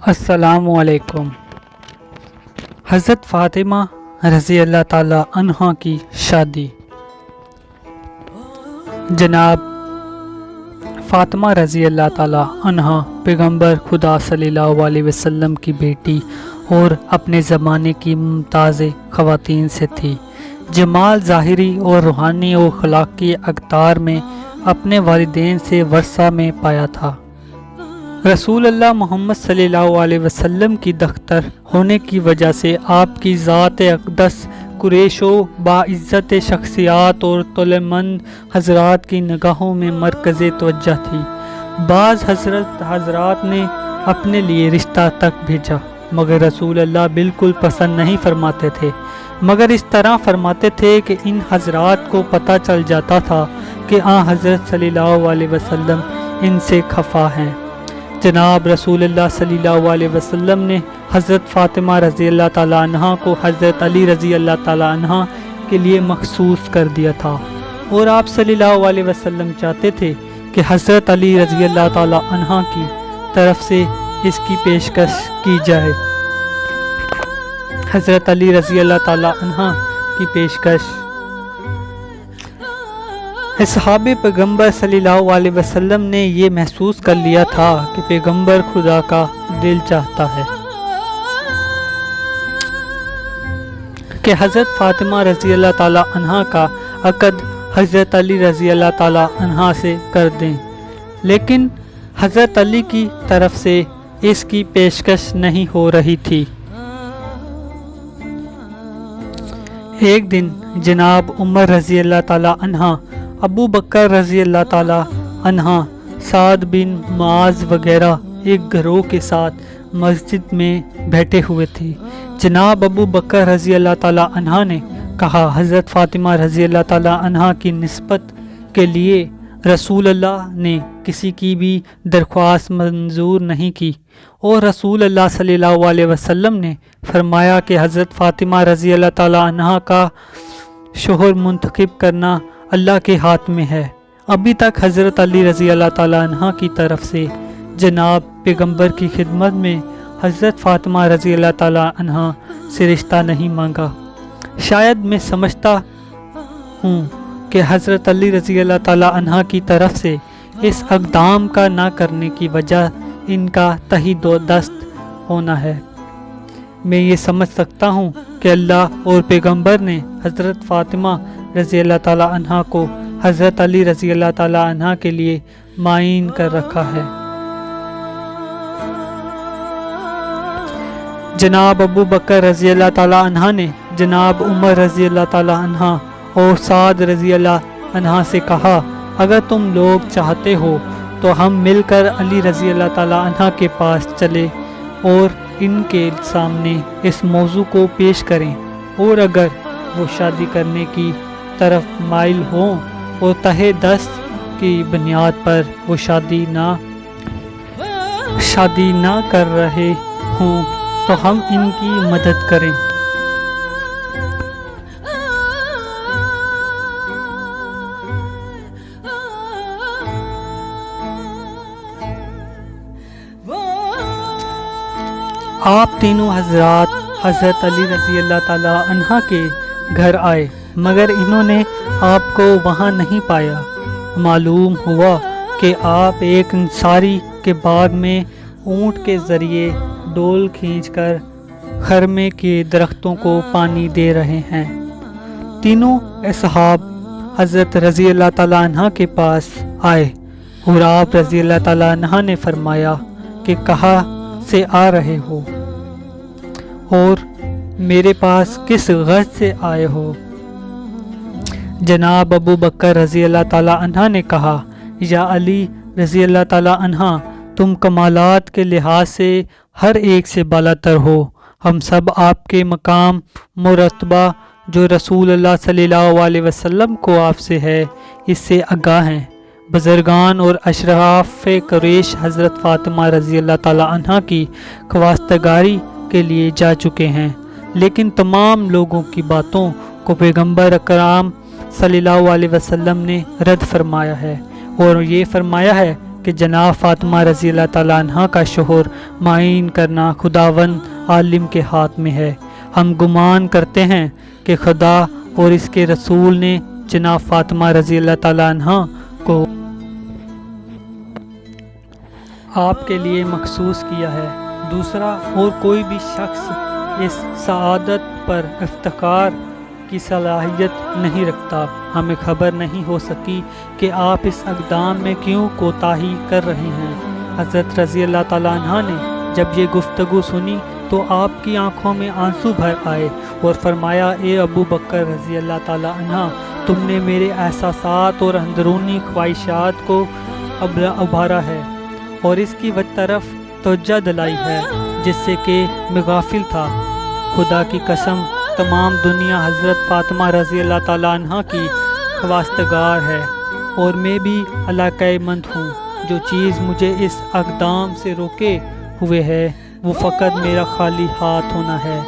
السلام علیکم۔ حضرت فاطمہ رضی اللہ تعالی عنہا کی شادی۔ جناب فاطمہ رضی اللہ تعالی عنہا پیغمبر خدا صلی اللہ علیہ وسلم کی بیٹی اور اپنے زمانے کی ممتاز خواتین سے تھی۔ جمال ظاہری اور روحانی و اخلاقی اقدار میں اپنے والدین سے ورثہ میں پایا تھا۔ رسول اللہ محمد صلی اللہ علیہ وسلم کی دختر ہونے کی وجہ سے آپ کی ذات اقدس قریش و باعزت شخصیات اور طلعتمند حضرات کی نگاہوں میں مرکز توجہ تھی۔ بعض حضرات نے اپنے لیے رشتہ تک بھیجا مگر رسول اللہ بالکل پسند نہیں فرماتے تھے، مگر اس طرح فرماتے تھے کہ ان حضرات کو پتہ چل جاتا تھا کہ حضرت صلی اللہ علیہ وسلم ان سے خفا ہیں۔ جناب رسول اللہ صلی اللہ علیہ وسلم نے حضرت فاطمہ رضی اللہ تعالی عنہ کو حضرت علی رضی اللہ تعالی عنہ کے لیے مخصوص کر دیا تھا، اور آپ صلی اللہ علیہ وسلم چاہتے تھے کہ حضرت علی رضی اللہ تعالی عنہ کی طرف سے اس کی پیشکش کی جائے۔ حضرت علی رضی اللہ تعالی عنہ کی پیشکش۔ اصحاب پیغمبر صلی اللہ علیہ وسلم نے یہ محسوس کر لیا تھا کہ پیغمبر خدا کا دل چاہتا ہے کہ حضرت فاطمہ رضی اللہ تعالی عنہ کا عقد حضرت علی رضی اللہ تعالی عنہ سے کر دیں، لیکن حضرت علی کی طرف سے اس کی پیشکش نہیں ہو رہی تھی۔ ایک دن جناب عمر رضی اللہ تعالی عنہ، ابو بکر رضی اللہ تعالی عنہ، سعد بن معاذ وغیرہ ایک گروہ کے ساتھ مسجد میں بیٹھے ہوئے تھے۔ جناب ابو بکر رضی اللہ تعالی عنہ نے کہا، حضرت فاطمہ رضی اللہ تعالی عنہ کی نسبت کے لیے رسول اللہ نے کسی کی بھی درخواست منظور نہیں کی، اور رسول اللہ صلی اللہ علیہ وسلم نے فرمایا کہ حضرت فاطمہ رضی اللہ تعالی عنہ کا شوہر منتخب کرنا اللہ کے ہاتھ میں ہے۔ ابھی تک حضرت علی رضی اللہ تعالی عنہ کی طرف سے جناب پیغمبر کی خدمت میں حضرت فاطمہ رضی اللہ تعالی عنہ سے رشتہ نہیں مانگا۔ شاید میں سمجھتا ہوں کہ حضرت علی رضی اللہ تعالی عنہ کی طرف سے اس اقدام کا نہ کرنے کی وجہ ان کا تہی دست ہونا ہے۔ میں یہ سمجھ سکتا ہوں کہ اللہ اور پیغمبر نے حضرت فاطمہ رضی اللہ تعالی عنہ کو حضرت علی رضی اللہ تعالی عنہ کے لیے معین کر رکھا ہے۔ جناب ابو بکر رضی اللہ تعالی عنہ نے جناب عمر رضی اللہ تعالی عنہ اور سعد رضی اللہ عنہ سے کہا، اگر تم لوگ چاہتے ہو تو ہم مل کر علی رضی اللہ تعالی عنہ کے پاس چلے اور ان کے سامنے اس موضوع کو پیش کریں، اور اگر وہ شادی کرنے کی طرف مائل ہوں اور تہہ دست کی بنیاد پر وہ شادی نہ کر رہے ہوں تو ہم ان کی مدد کریں۔ آپ تینوں حضرات حضرت علی رضی اللہ تعالی عنہ کے گھر آئے، مگر انہوں نے آپ کو وہاں نہیں پایا۔ معلوم ہوا کہ آپ ایک انصاری کے باغ میں اونٹ کے ذریعے ڈول کھینچ کر خرمے کے درختوں کو پانی دے رہے ہیں۔ تینوں اصحاب حضرت رضی اللہ تعالی عنہ کے پاس آئے، اور آپ رضی اللہ تعالی عنہ نے فرمایا کہ کہاں سے آ رہے ہو اور میرے پاس کس غرض سے آئے ہو؟ جناب ابو بکر رضی اللہ تعالی عنہ نے کہا، یا علی رضی اللہ تعالی عنہ، تم کمالات کے لحاظ سے ہر ایک سے بالاتر ہو۔ ہم سب آپ کے مقام مرتبہ جو رسول اللہ صلی اللہ علیہ وسلم کو آپ سے ہے اس سے آگاہ ہیں۔ بزرگان اور اشراف قریش حضرت فاطمہ رضی اللہ تعالی عنہ کی خواستگاری کے لیے جا چکے ہیں، لیکن تمام لوگوں کی باتوں کو پیغمبر اکرام صلی اللہ علیہ وسلم نے رد فرمایا ہے، اور یہ فرمایا ہے کہ جناب فاطمہ رضی اللہ تعالیٰ عنہ کا شوہر معین کرنا خداوند عالم کے ہاتھ میں ہے۔ ہم گمان کرتے ہیں کہ خدا اور اس کے رسول نے جناب فاطمہ رضی اللہ تعالیٰ عنہ کو آپ کے لیے مخصوص کیا ہے۔ دوسرا اور کوئی بھی شخص اس سعادت پر افتخار کی صلاحیت نہیں رکھتا۔ ہمیں خبر نہیں ہو سکی کہ آپ اس اقدام میں کیوں کوتاہی کر رہے ہیں۔ حضرت رضی اللہ تعالیٰ عنہ نے جب یہ گفتگو سنی تو آپ کی آنکھوں میں آنسو بھر آئے اور فرمایا، اے ابو بکر رضی اللہ تعالیٰ عنہ، تم نے میرے احساسات اور اندرونی خواہشات کو ابھارا ہے اور اس کی طرف توجہ دلائی ہے جس سے کہ میں غافل تھا۔ خدا کی قسم، تمام دنیا حضرت فاطمہ رضی اللہ تعالیٰ عنہ کی خواستگار ہے اور میں بھی علاقۂ مند ہوں۔ جو چیز مجھے اس اقدام سے روکے ہوئے ہے وہ فقط میرا خالی ہاتھ ہونا ہے۔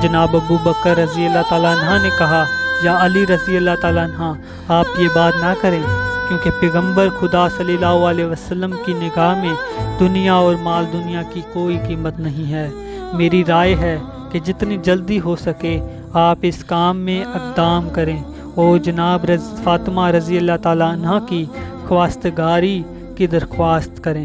جناب ابو بکر رضی اللہ تعالیٰ عنہ نے کہا، یا علی رضی اللہ تعالیٰ عنہ، آپ یہ بات نہ کریں، کیونکہ پیغمبر خدا صلی اللہ علیہ وسلم کی نگاہ میں دنیا اور مال دنیا کی کوئی قیمت نہیں ہے۔ میری رائے ہے کہ جتنی جلدی ہو سکے آپ اس کام میں اقدام کریں اور جناب فاطمہ رضی اللہ تعالیٰ عنہ کی خواستگاری کی درخواست کریں۔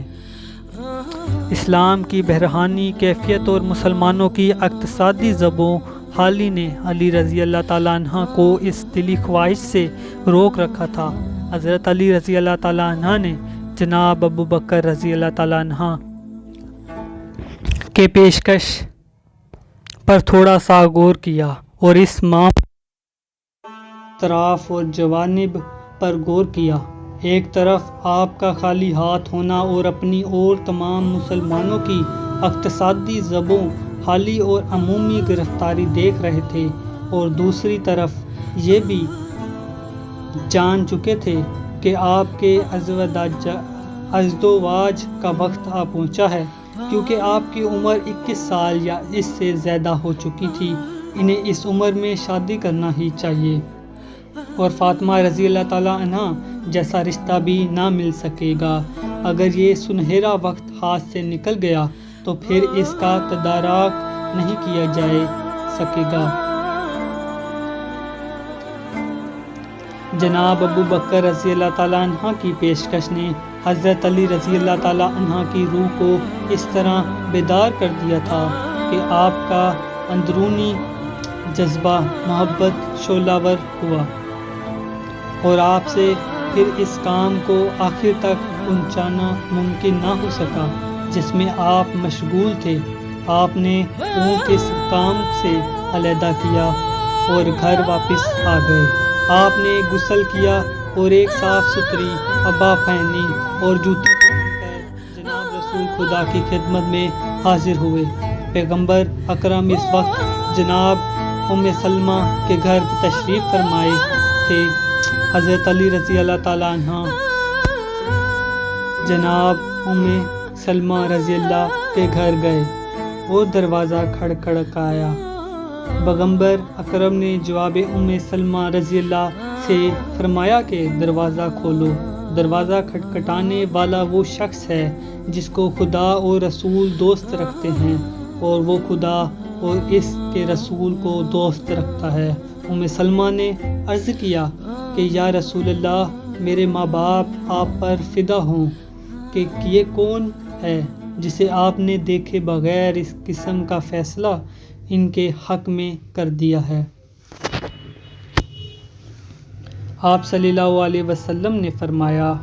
اسلام کی بحرانی کیفیت اور مسلمانوں کی اقتصادی ضبط حالی نے علی رضی اللہ تعالیٰ عنہ کو اس دلی خواہش سے روک رکھا تھا۔ حضرت علی رضی اللہ تعالیٰ عنہ نے جناب ابو بکر رضی اللہ تعالیٰ عنہ کے پیشکش پر تھوڑا سا غور کیا اور اس طرف اور جوانب پر غور کیا۔ ایک طرف آپ کا خالی ہاتھ ہونا اور اپنی اور تمام مسلمانوں کی اقتصادی ضبط حالی اور عمومی گرفتاری دیکھ رہے تھے، اور دوسری طرف یہ بھی جان چکے تھے کہ آپ کے ازدواج کا وقت آ پہنچا ہے، کیونکہ آپ کی عمر 21 سال یا اس سے زیادہ ہو چکی تھی۔ انہیں اس عمر میں شادی کرنا ہی چاہیے، اور فاطمہ رضی اللہ تعالیٰ عنہ جیسا رشتہ بھی نہ مل سکے گا۔ اگر یہ سنہرا وقت ہاتھ سے نکل گیا تو پھر اس کا تدارک نہیں کیا جا سکے گا۔ جناب ابو بکر رضی اللہ تعالیٰ عنہ کی پیشکش نے حضرت علی رضی اللہ تعالیٰ عنہ کی روح کو اس طرح بیدار کر دیا تھا کہ آپ کا اندرونی جذبہ محبت شعلہ ور ہوا، اور آپ سے پھر اس کام کو آخر تک پہنچانا ممکن نہ ہو سکا جس میں آپ مشغول تھے۔ آپ نے اونٹ اس کام سے علیحدہ کیا اور گھر واپس آ گئے۔ آپ نے غسل کیا اور ایک صاف ستھری عبا پہنی اور جوتے پہن کر جناب رسول خدا کی خدمت میں حاضر ہوئے۔ پیغمبر اکرم اس وقت جناب ام سلمہ کے گھر تشریف فرمائے تھے۔ حضرت علی رضی اللہ تعالیٰ عنہ جناب ام سلمہ رضی اللہ کے گھر گئے اور دروازہ کھڑکایا۔ پیغمبر اکرم نے جواب ام سلمہ رضی اللہ سے فرمایا کہ دروازہ کھولو۔ دروازہ کھٹکھٹانے والا وہ شخص ہے جس کو خدا اور رسول دوست رکھتے ہیں، اور وہ خدا اور اس کے رسول کو دوست رکھتا ہے۔ ام سلمہ نے عرض کیا کہ یا رسول اللہ، میرے ماں باپ آپ پر فدا ہوں کہ یہ کون ہے جسے آپ نے دیکھے بغیر اس قسم کا فیصلہ ان کے حق میں کر دیا ہے؟ آپ صلی اللہ علیہ وسلم نے فرمایا،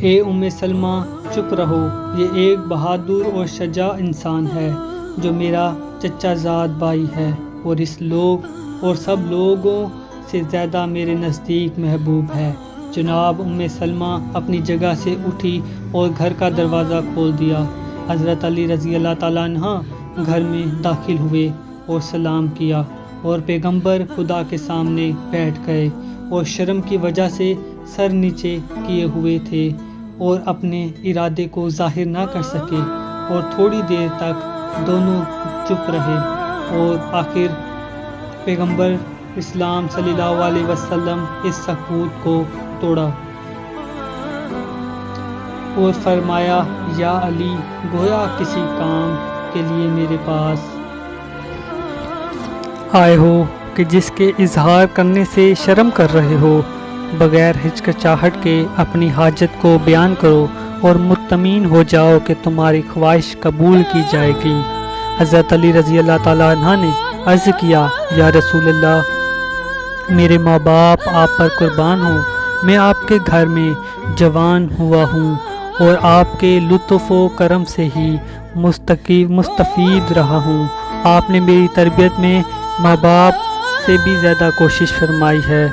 اے ام سلمہ چپ رہو، یہ ایک بہادر اور شجاع انسان ہے جو میرا چچا زاد بھائی ہے، اور اس سب لوگوں سے زیادہ میرے نزدیک محبوب ہے۔ جناب ام سلمہ اپنی جگہ سے اٹھی اور گھر کا دروازہ کھول دیا۔ حضرت علی رضی اللہ تعالیٰ عنہ گھر میں داخل ہوئے اور سلام کیا، اور پیغمبر خدا کے سامنے بیٹھ گئے، اور شرم کی وجہ سے سر نیچے کیے ہوئے تھے اور اپنے ارادے کو ظاہر نہ کر سکے، اور تھوڑی دیر تک دونوں چپ رہے، اور آخر پیغمبر اسلام صلی اللہ علیہ وسلم اس سکوت کو توڑا اور فرمایا یا علی گویا کسی کام کے لیے میرے پاس آئے ہو کہ جس کے اظہار کرنے سے شرم کر رہے ہو، بغیر ہچکچاہٹ کے اپنی حاجت کو بیان کرو اور مطمئن ہو جاؤ کہ تمہاری خواہش قبول کی جائے گی۔ حضرت علی رضی اللہ تعالیٰ عنہ نے عرض کیا یا رسول اللہ، میرے ماں باپ آپ پر قربان ہوں، میں آپ کے گھر میں جوان ہوا ہوں اور آپ کے لطف و کرم سے ہی مستفید رہا ہوں۔ آپ نے میری تربیت میں ماں باپ سے بھی زیادہ کوشش فرمائی ہے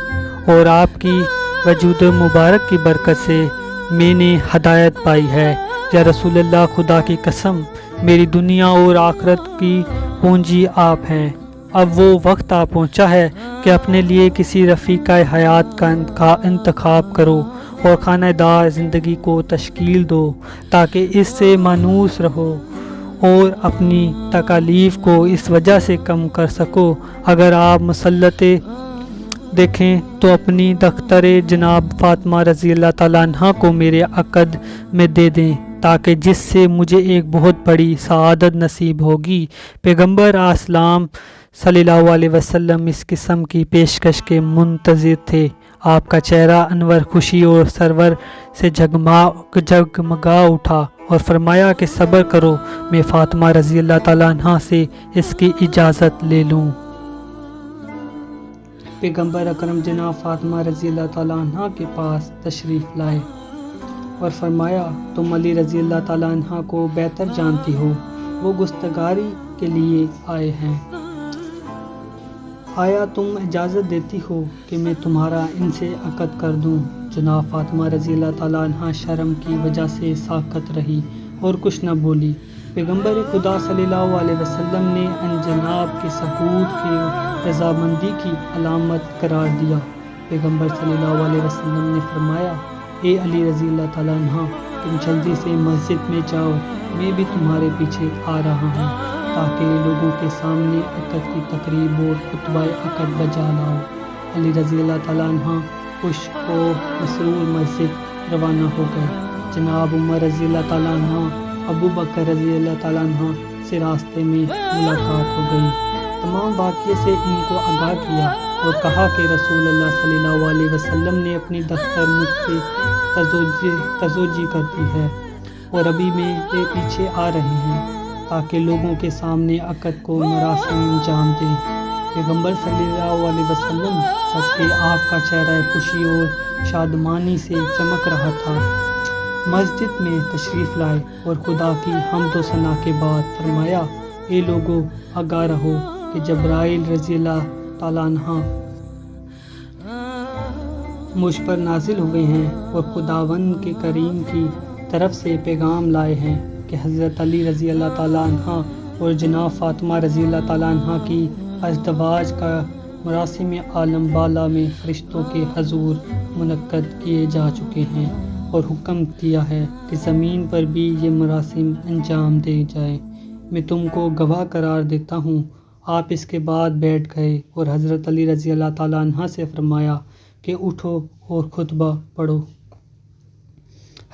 اور آپ کی وجود مبارک کی برکت سے میں نے ہدایت پائی ہے۔ یا رسول اللہ، خدا کی قسم میری دنیا اور آخرت کی پونجی آپ ہیں۔ اب وہ وقت آ پہنچا ہے کہ اپنے لیے کسی رفیقہ حیات کا انتخاب کرو اور خانہ دار زندگی کو تشکیل دو تاکہ اس سے مانوس رہو اور اپنی تکالیف کو اس وجہ سے کم کر سکو۔ اگر آپ مسلط دیکھیں تو اپنی دختر جناب فاطمہ رضی اللہ تعالیٰ عنہ کو میرے عقد میں دے دیں تاکہ جس سے مجھے ایک بہت بڑی سعادت نصیب ہوگی۔ پیغمبر اسلام صلی اللہ علیہ وسلم اس قسم کی پیشکش کے منتظر تھے۔ آپ کا چہرہ انور خوشی اور سرور سے جگمگا اٹھا اور فرمایا کہ صبر کرو، میں فاطمہ رضی اللہ تعالیٰ عنہ سے اس کی اجازت لے لوں۔ پیغمبر اکرم جناب فاطمہ رضی اللہ تعالیٰ عنہ کے پاس تشریف لائے اور فرمایا تم علی رضی اللہ تعالیٰ عنہ کو بہتر جانتی ہو، وہ گستگاری کے لیے آئے ہیں، آیا تم اجازت دیتی ہو کہ میں تمہارا ان سے عقد کر دوں؟ جناب فاطمہ رضی اللہ تعالیٰ عنہ شرم کی وجہ سے ساکت رہی اور کچھ نہ بولی۔ پیغمبر خدا صلی اللہ علیہ وسلم نے ان جناب کے ثبوت کی رضامندی کی علامت قرار دیا۔ پیغمبر صلی اللہ علیہ وسلم نے فرمایا اے علی رضی اللہ تعالیٰ عنہ، تم جلدی سے مسجد میں جاؤ، میں بھی تمہارے پیچھے آ رہا ہوں تاکہ لوگوں کے سامنے عقد کی تقریب اور خطبہ عقد بجا لاؤ۔ علی رضی اللہ تعالیٰ عنہ خوش و مسرور مسجد روانہ ہو گئے۔ جناب عمر رضی اللہ تعالیٰ عنہ، ابو بکر رضی اللہ تعالیٰ عنہ سے راستے میں ملاقات ہو گئی۔ تمام واقعے سے ان کو آگاہ کیا اور کہا کہ رسول اللہ صلی اللہ علیہ وسلم نے اپنی دختر مجھ سے تزوجی کر دی ہے اور ابھی میرے پیچھے آ رہے ہیں تاکہ لوگوں کے سامنے عقد کو مراسم انجام دیں۔ پیغمبر صلی اللہ علیہ وسلم جبکہ آپ کا چہرہ خوشی اور شادمانی سے چمک رہا تھا، مسجد میں تشریف لائے اور خدا کی حمد و ثنا کے بعد فرمایا اے لوگو، آگاہ رہو کہ جبرائیل رضی اللہ تعالیٰ عنہ مجھ پر نازل ہوئے ہیں اور خداوند کے کریم کی طرف سے پیغام لائے ہیں کہ حضرت علی رضی اللہ تعالیٰ عنہ اور جناب فاطمہ رضی اللہ تعالیٰ عنہ کی ازدواج کا مراسم عالم بالا میں فرشتوں کے حضور منعقد کیے جا چکے ہیں اور حکم دیا ہے کہ زمین پر بھی یہ مراسم انجام دے جائیں۔ میں تم کو گواہ قرار دیتا ہوں۔ آپ اس کے بعد بیٹھ گئے اور حضرت علی رضی اللہ تعالیٰ عنہ سے فرمایا کہ اٹھو اور خطبہ پڑھو۔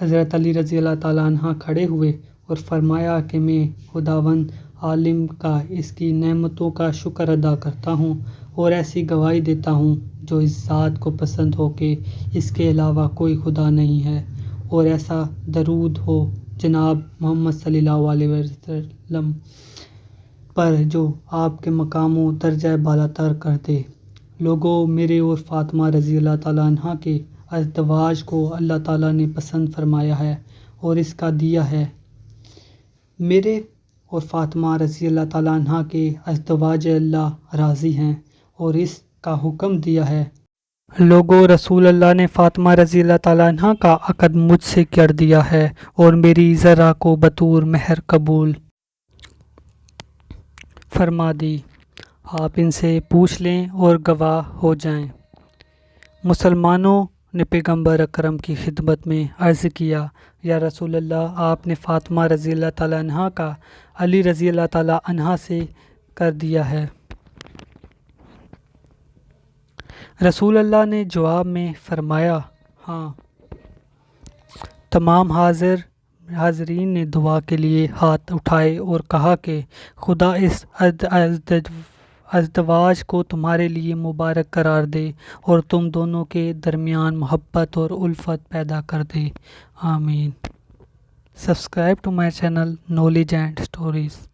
حضرت علی رضی اللہ تعالیٰ عنہ کھڑے ہوئے اور فرمایا کہ میں خداوند عالم کا اس کی نعمتوں کا شکر ادا کرتا ہوں اور ایسی گواہی دیتا ہوں جو اس ذات کو پسند ہو کہ اس کے علاوہ کوئی خدا نہیں ہے، اور ایسا درود ہو جناب محمد صلی اللہ علیہ وسلم پر جو آپ کے مقام و درجہ بالا تر کر دے۔ لوگوں، میرے اور فاطمہ رضی اللہ تعالیٰ عنہ کے ازدواج کو اللہ تعالیٰ نے پسند فرمایا ہے اور اس کا دیا ہے۔ میرے اور فاطمہ رضی اللہ تعالیٰ عنہ کے ازدواج اللہ راضی ہیں اور اس کا حکم دیا ہے۔ لوگوں، رسول اللہ نے فاطمہ رضی اللہ تعالیٰ عنہ کا عقد مجھ سے کر دیا ہے اور میری زرہ کو بطور مہر قبول فرما دی۔ آپ ان سے پوچھ لیں اور گواہ ہو جائیں۔ مسلمانوں نے پیغمبر اکرم کی خدمت میں عرض کیا یا رسول اللہ، آپ نے فاطمہ رضی اللہ تعالیٰ عنہ کا علی رضی اللہ تعالیٰ عنہ سے کر دیا ہے۔ رسول اللہ نے جواب میں فرمایا ہاں۔ تمام حاضرین نے دعا کے لیے ہاتھ اٹھائے اور کہا کہ خدا اس ازدواج کو تمہارے لیے مبارک قرار دے اور تم دونوں کے درمیان محبت اور الفت پیدا کر دے، آمین۔ Subscribe to my channel knowledge and stories.